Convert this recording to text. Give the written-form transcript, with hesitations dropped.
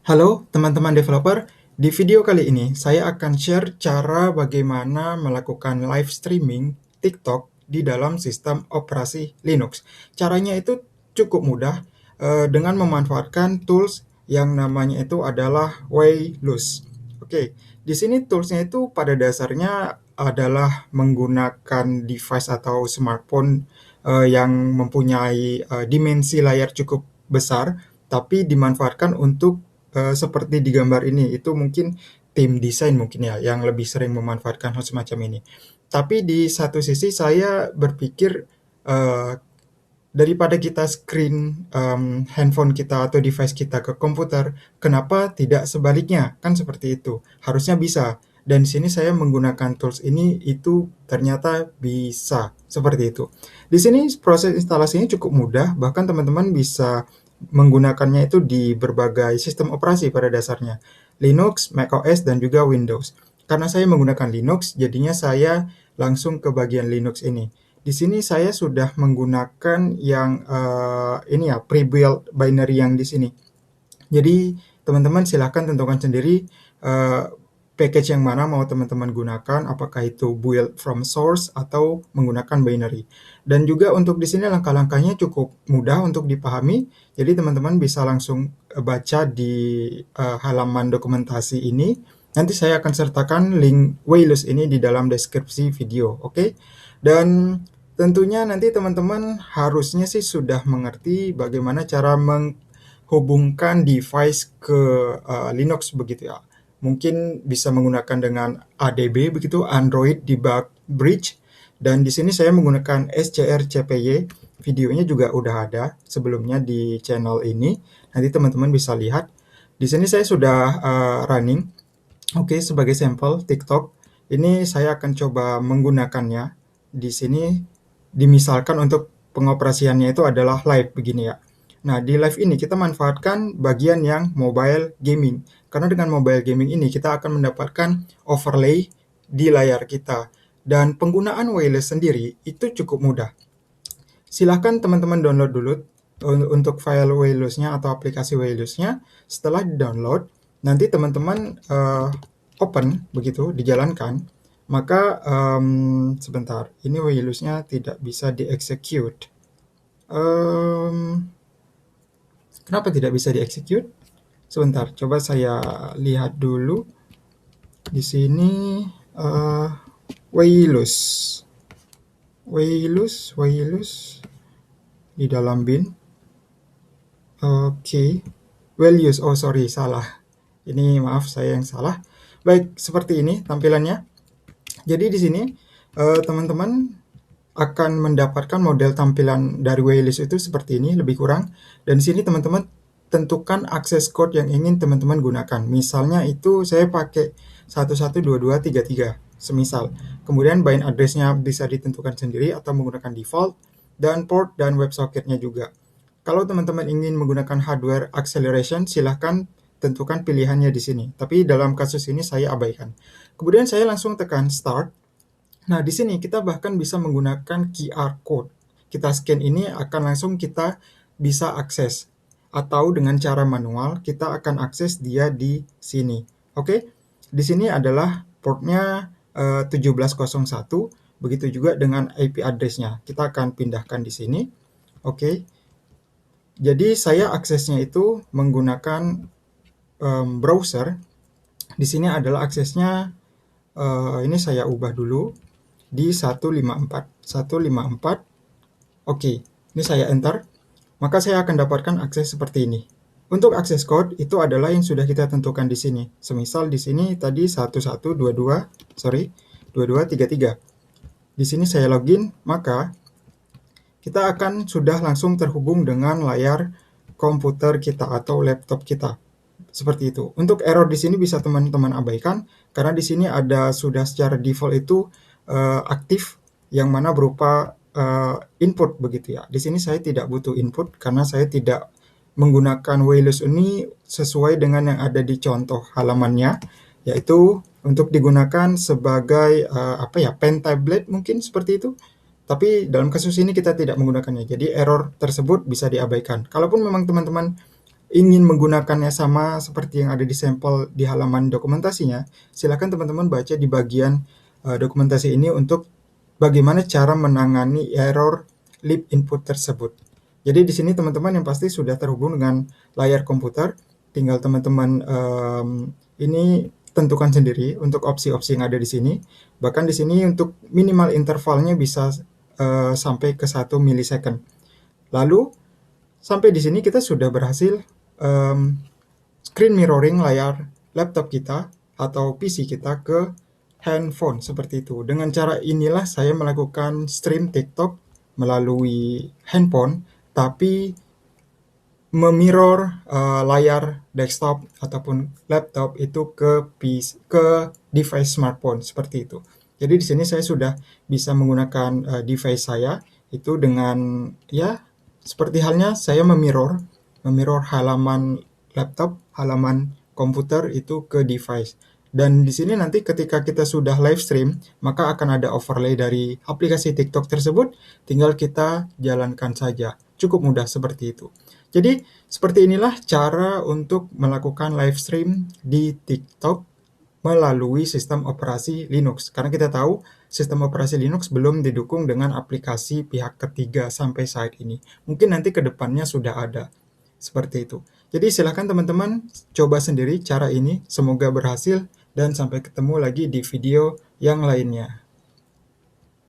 Halo teman-teman developer, di video kali ini saya akan share cara bagaimana melakukan live streaming TikTok di dalam sistem operasi Linux. Caranya itu cukup mudah dengan memanfaatkan tools yang namanya itu adalah Waylus. Oke, di sini toolsnya itu pada dasarnya adalah menggunakan device atau smartphone yang mempunyai dimensi layar cukup besar, tapi dimanfaatkan untuk seperti di gambar ini, itu mungkin tim desain mungkin ya, yang lebih sering memanfaatkan hal semacam ini. Tapi di satu sisi saya berpikir, daripada kita screen, handphone kita atau device kita ke komputer, kenapa tidak sebaliknya? Kan seperti itu, harusnya bisa. Dan di sini saya menggunakan tools ini, itu ternyata bisa, seperti itu. Di sini proses instalasinya cukup mudah, bahkan teman-teman bisa menggunakannya itu di berbagai sistem operasi pada dasarnya, Linux, macOS, dan juga Windows. Karena saya menggunakan Linux, jadinya saya langsung ke bagian Linux ini. Di sini saya sudah menggunakan yang ini ya, pre-built binary yang di sini. Jadi teman-teman silahkan tentukan sendiri package yang mana mau teman-teman gunakan, apakah itu build from source atau menggunakan binary. Dan juga untuk di sini langkah-langkahnya cukup mudah untuk dipahami, jadi teman-teman bisa langsung baca di halaman dokumentasi ini. Nanti saya akan sertakan link Waylus ini di dalam deskripsi video, oke? Dan tentunya nanti teman-teman harusnya sih sudah mengerti bagaimana cara menghubungkan device ke Linux begitu ya. Mungkin bisa menggunakan dengan ADB begitu, Android Debug Bridge. Dan di sini saya menggunakan SCRCPY, videonya juga udah ada sebelumnya di channel ini. Nanti teman-teman bisa lihat. Di sini saya sudah running. Oke, sebagai sampel TikTok, ini saya akan coba menggunakannya. Di sini dimisalkan untuk pengoperasiannya itu adalah live begini ya. Nah, di live ini kita manfaatkan bagian yang mobile gaming. Karena dengan mobile gaming ini kita akan mendapatkan overlay di layar kita. Dan penggunaan Waylus sendiri itu cukup mudah. Silahkan teman-teman download dulu untuk file Waylusnya atau aplikasi Waylusnya. Setelah di-download, nanti teman-teman open begitu, dijalankan. Maka sebentar, ini Waylusnya tidak bisa di-execute. Kenapa tidak bisa di-execute? Sebentar, coba saya lihat dulu. Di sini Waylus di dalam bin. Oke, Waylus. Oh sorry, salah. Ini maaf saya yang salah. Baik, seperti ini tampilannya. Jadi di sini teman-teman akan mendapatkan model tampilan dari Waylus itu seperti ini, lebih kurang. Dan di sini teman-teman tentukan akses code yang ingin teman-teman gunakan. Misalnya itu saya pakai 112233, semisal. Kemudian bind address-nya bisa ditentukan sendiri atau menggunakan default, dan port dan WebSocket-nya juga. Kalau teman-teman ingin menggunakan hardware acceleration, silahkan tentukan pilihannya di sini. Tapi dalam kasus ini saya abaikan. Kemudian saya langsung tekan start. Nah, di sini kita bahkan bisa menggunakan QR code. Kita scan ini akan langsung kita bisa akses. Atau dengan cara manual, kita akan akses dia di sini. Oke, di sini adalah portnya 1701. Begitu juga dengan IP address-nya. Kita akan pindahkan di sini. Oke, jadi saya aksesnya itu menggunakan browser. Di sini adalah aksesnya, ini saya ubah dulu di 154. Oke, ini saya enter, maka saya akan dapatkan akses seperti ini. Untuk akses code itu adalah yang sudah kita tentukan di sini. Semisal di sini tadi 2233. Di sini saya login, maka kita akan sudah langsung terhubung dengan layar komputer kita atau laptop kita. Seperti itu. Untuk error di sini bisa teman-teman abaikan, karena di sini ada sudah secara default itu aktif, yang mana berupa input begitu ya. Di sini saya tidak butuh input karena saya tidak menggunakan Waylus ini sesuai dengan yang ada di contoh halamannya, yaitu untuk digunakan sebagai pen tablet mungkin seperti itu. Tapi dalam kasus ini kita tidak menggunakannya, jadi error tersebut bisa diabaikan. Kalaupun memang teman-teman ingin menggunakannya sama seperti yang ada di sampel di halaman dokumentasinya, silakan teman-teman baca di bagian dokumentasi ini untuk bagaimana cara menangani error lib input tersebut. Jadi di sini teman-teman yang pasti sudah terhubung dengan layar komputer, tinggal teman-teman ini tentukan sendiri untuk opsi-opsi yang ada di sini. Bahkan di sini untuk minimal intervalnya bisa sampai ke 1 milisecond. Lalu sampai di sini kita sudah berhasil screen mirroring layar laptop kita atau PC kita ke handphone seperti itu. Dengan cara inilah saya melakukan stream TikTok melalui handphone, tapi memirror layar desktop ataupun laptop itu ke device smartphone seperti itu. Jadi di sini saya sudah bisa menggunakan device saya itu dengan ya seperti halnya saya memirror halaman laptop, halaman komputer itu ke device. Dan di sini nanti ketika kita sudah live stream, maka akan ada overlay dari aplikasi TikTok tersebut, tinggal kita jalankan saja. Cukup mudah seperti itu. Jadi seperti inilah cara untuk melakukan live stream di TikTok melalui sistem operasi Linux. Karena kita tahu sistem operasi Linux belum didukung dengan aplikasi pihak ketiga sampai saat ini. Mungkin nanti ke depannya sudah ada. Seperti itu. Jadi silakan teman-teman coba sendiri cara ini. Semoga berhasil dan sampai ketemu lagi di video yang lainnya.